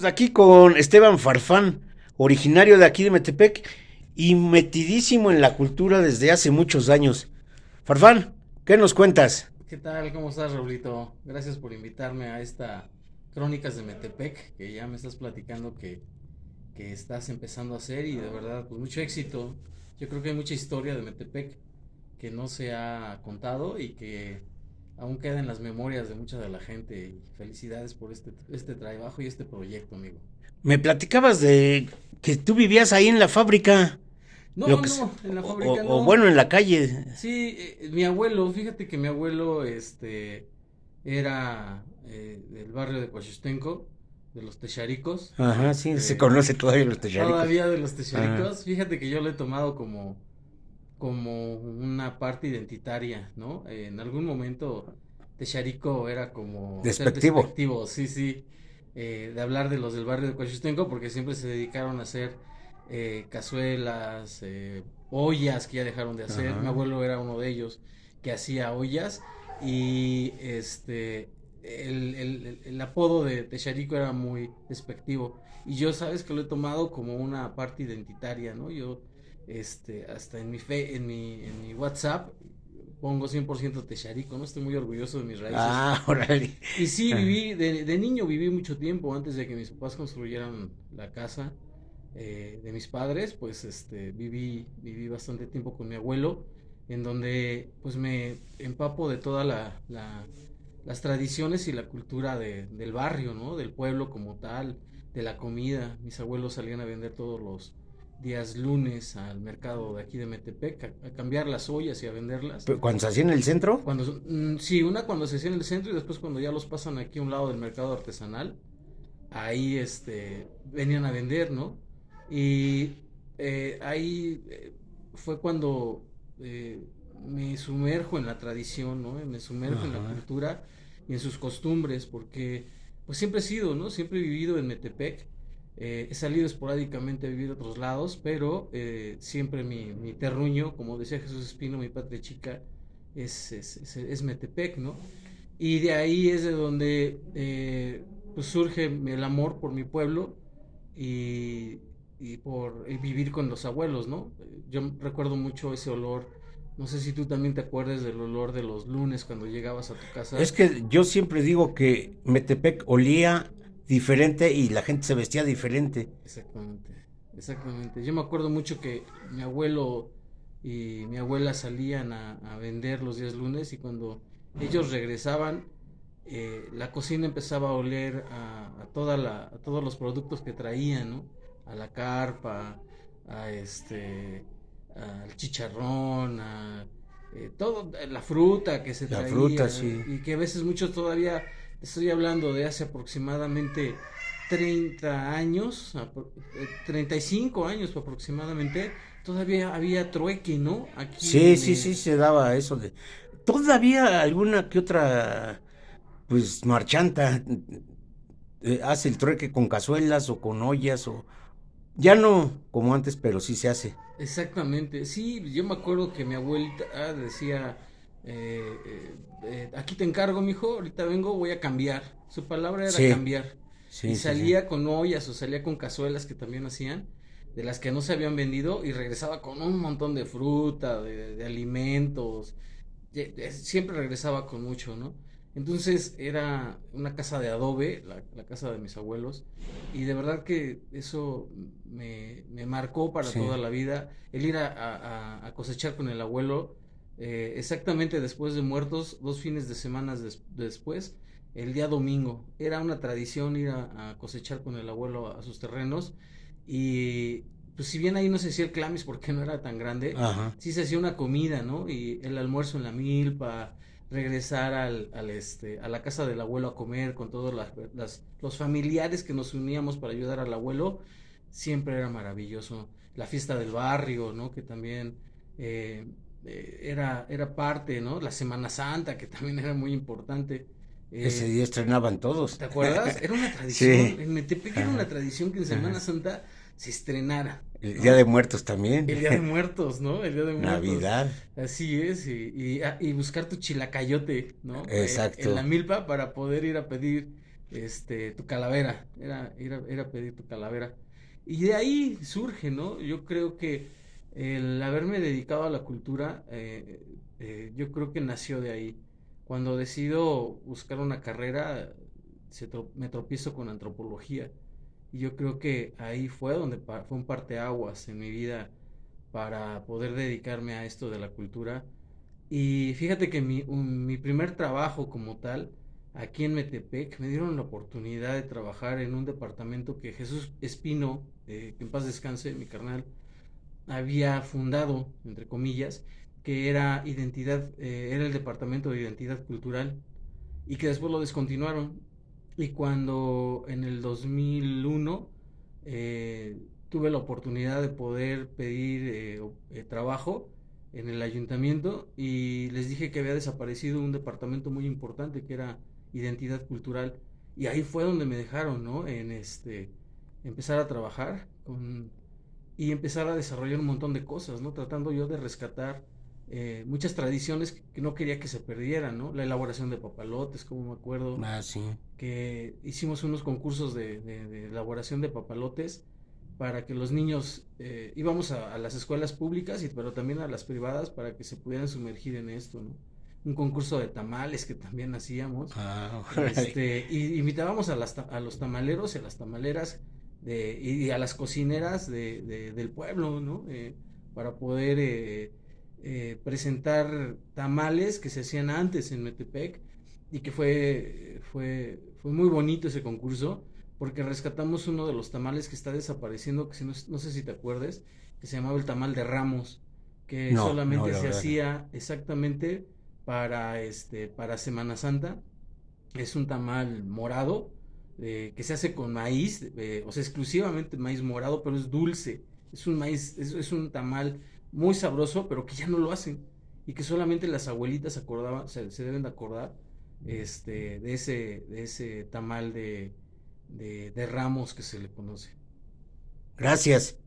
Aquí con Esteban Farfán, originario de aquí de Metepec y metidísimo en la cultura desde hace muchos años. Farfán, ¿qué nos cuentas? ¿Qué tal? ¿Cómo estás, Raulito? Gracias por invitarme a esta Crónicas de Metepec, que ya me estás platicando que estás empezando a hacer y de verdad, pues mucho éxito. Yo creo que hay mucha historia de Metepec que no se ha contado y que aún queda en las memorias de mucha de la gente. Y felicidades por este trabajo y este proyecto, amigo. Me platicabas de que tú vivías ahí en la fábrica, lo No, que, no, en la o, fábrica o no. bueno, en la calle. Sí, mi abuelo, fíjate que mi abuelo, era del barrio de Coachustenco, de los Texaricos. Ajá, sí, se conoce todavía los techaricos. Todavía de los Ajá. Texaricos. Fíjate que yo lo he tomado como una parte identitaria, ¿no? En algún momento Texarico era como ser Despectivo. despectivo, sí, sí, de hablar de los del barrio de Coachustenco porque siempre se dedicaron a hacer cazuelas, ollas que ya dejaron de hacer. Mi Ajá. abuelo era uno de ellos que hacía ollas y el apodo de Texarico era muy despectivo. Y yo, sabes que lo he tomado como una parte identitaria, ¿no? Yo hasta en mi WhatsApp pongo 100% Texarico, ¿no? Estoy muy orgulloso de mis raíces. Ah, órale. Y sí, Ah. de niño viví mucho tiempo antes de que mis papás construyeran la casa de mis padres, pues viví bastante tiempo con mi abuelo, en donde pues me empapo de toda las tradiciones y la cultura del barrio, ¿no? Del pueblo como tal, de la comida. Mis abuelos salían a vender todos los días lunes al mercado de aquí de Metepec, a cambiar las ollas y a venderlas. Cuando se hacía en el centro. Sí, una cuando se hacía en el centro y después cuando ya los pasan aquí a un lado del mercado artesanal, ahí venían a vender, ¿no? Y ahí fue cuando me sumerjo en la tradición, ¿no? Me sumerjo en la Ajá. cultura y en sus costumbres, porque pues siempre he sido, ¿no? Siempre he vivido en Metepec. He salido esporádicamente a vivir a otros lados, pero siempre mi terruño, como decía Jesús Espino, mi patria chica, es Metepec, ¿no? Y de ahí es de donde pues surge el amor por mi pueblo y, y por vivir con los abuelos, ¿no? Yo recuerdo mucho ese olor. No sé si tú también te acuerdas del olor de los lunes cuando llegabas a tu Es casa. que yo siempre digo que Metepec olía diferente y la gente se vestía diferente. Exactamente, exactamente. Yo me acuerdo mucho que mi abuelo y mi abuela salían a vender los días lunes y cuando ellos regresaban, la cocina empezaba a oler a todos los productos que traían, ¿no? A la carpa, a al chicharrón, todo, la fruta que se La fruta, traía sí. y que a veces muchos todavía, estoy hablando de hace aproximadamente 30 años, 35 años aproximadamente, todavía había trueque, ¿no? Aquí Sí, sí, sí, se daba eso de... Todavía alguna que otra, pues, marchanta hace el trueque con cazuelas o con ollas o... Ya no como antes, pero sí se hace. exactamente, sí, yo me acuerdo que mi abuelita decía, aquí te encargo, mijo, ahorita vengo, voy a cambiar. Su palabra era Sí, cambiar. Y sí, sí, sí. salía con ollas o salía con cazuelas que también hacían, de las que no se habían vendido, y regresaba con un montón de fruta, de alimentos. Siempre regresaba con mucho, ¿no? Entonces era una casa de adobe, la casa de mis abuelos, y de verdad que eso me marcó para Sí. toda la vida. El ir a cosechar con el abuelo, exactamente después de muertos, 2 fines de semana después, el día domingo. Era una tradición ir a cosechar con el abuelo a sus terrenos, y pues si bien ahí no se hacía el clamis porque no era tan grande, Ajá. sí se hacía una comida, ¿no? Y el almuerzo en la milpa, regresar a la casa del abuelo a comer con todos los familiares que nos uníamos para ayudar al abuelo, siempre era maravilloso. La fiesta del barrio, ¿no? Que también eh, era parte, ¿no? La Semana Santa, que también era muy importante. Ese Eh, día estrenaban todos. ¿Te acuerdas? Era una tradición, Sí. en Metepec era una Ajá. tradición que en Semana Ajá. Santa se estrenara, El Día de ¿no? Muertos también. El Día de Muertos, ¿no? El Día de Muertos. Navidad. Así es, y buscar tu chilacayote, ¿no? En la Exacto. milpa para poder ir a pedir tu calavera, era pedir tu calavera. Y de ahí surge, ¿no? Yo creo que el haberme dedicado a la cultura, yo creo que nació de ahí. Cuando decido buscar una carrera, me tropiezo con antropología. Y yo creo que ahí fue donde fue un parteaguas en mi vida para poder dedicarme a esto de la cultura. Y fíjate que mi primer trabajo como tal, aquí en Metepec, me dieron la oportunidad de trabajar en un departamento que Jesús Espino, que en paz descanse, mi carnal, había fundado, entre comillas, que era era el departamento de identidad cultural y que después lo descontinuaron. Y cuando en el 2001 tuve la oportunidad de poder pedir trabajo en el ayuntamiento y les dije que había desaparecido un departamento muy importante que era identidad cultural. Y ahí fue donde me dejaron, ¿no? Empezar a trabajar y empezar a desarrollar un montón de cosas, ¿no? Tratando yo de rescatar muchas tradiciones que no quería que se perdieran, ¿no? La elaboración de papalotes, como me acuerdo, Ah, sí. que hicimos unos concursos de elaboración de papalotes para que los niños íbamos a las escuelas públicas, pero también a las privadas para que se pudieran sumergir en esto, ¿no? Un concurso de tamales que también hacíamos. Ah, órale. Y invitábamos a los tamaleros y a las tamaleras y a las cocineras del pueblo, ¿no? Para poder presentar tamales que se hacían antes en Metepec y que fue muy bonito ese concurso porque rescatamos uno de los tamales que está desapareciendo, que si no sé si te acuerdas, que se llamaba el tamal de Ramos, que No, no, solamente la se verdad no. hacía exactamente para Semana Santa. Es un tamal morado que se hace con maíz, o sea, exclusivamente maíz morado, pero es dulce. Es un maíz, es un tamal muy sabroso, pero que ya no lo hacen. Y que solamente las abuelitas se deben de acordar de ese tamal de Ramos que se le conoce. Gracias.